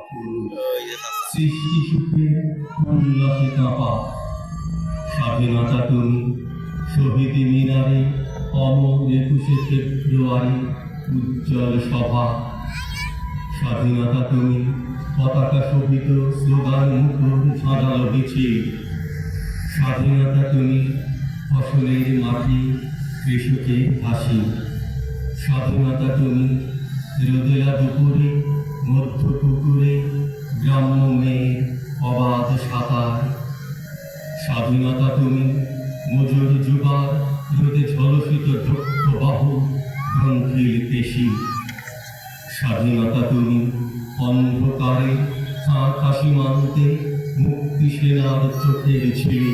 সৃষ্টি সুখে উল্লাসে কাঁপা স্বাধীনতা তুমি শহীদ মিনারে অমর 21শে ফেব্রুয়ারি উজ্জ্বল সভা স্বাধীনতা তুমি পতাকা শোভিত স্লোগান মুখর ঝাঁঝালো মিছিল স্বাধীনতা তুমি ফসলের মাটি কৃষকের হাসি স্বাধীনতা তুমি রোদেলা দুপুরে মধ্য পুকুরে গ্রাম্য মেয়ের অবাধ সাঁতার স্বাধীনতা তুমি মজুর যুবার রোদে ঝলসিত দক্ষ বাহু গ্রন্থিল পেশি স্বাধীনতা তুমি অন্ধকারে ফাঁকা সীমান্তে মুক্তি সেনার চোখের ছিলি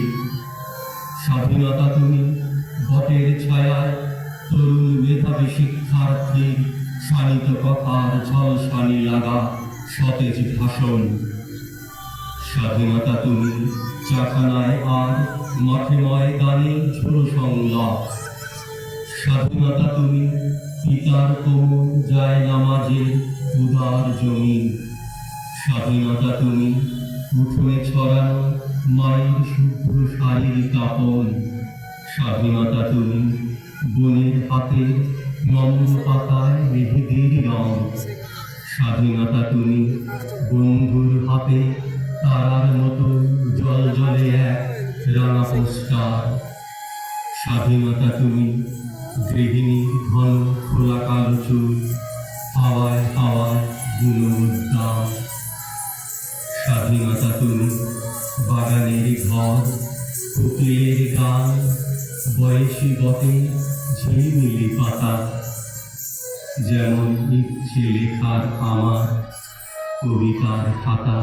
স্বাধীনতা তুমি বটের ছায়ায় তরুণ মেধাবী শিক্ষার্থীর শানিত কথার ঝলসানি লাগা সতেজ ভাষণ স্বাধীনতা তুমি চাখানায় আর মাঠে ময়দানে ঝোড়ো সংলাপ স্বাধীনতা তুমি পিতার কোমল যায় নামাজের উদার জমি স্বাধীনতা তুমি উঠোনে ছড়ানো মায়ের শুভ্র শাড়ির কাপন স্বাধীনতা তুমি বনের হাতে নম্র পাতায় মেহেদির রং স্বাধীনতা তুমি বন্ধুর হাতে তারার মতো জল জলে এক রাঙা পোস্টার স্বাধীনতা তুমি গৃহিণীর ঘন খোলা কালো চুল হাওয়ায় হাওয়ায় গুণমুদ্রাম স্বাধীনতা তুমি বাগানের ঘর কোকিলের গান বয়সী বটে ঝিলমিলি পাতা যেমন ইচ্ছে লেখার আমার কবিতার খাতা।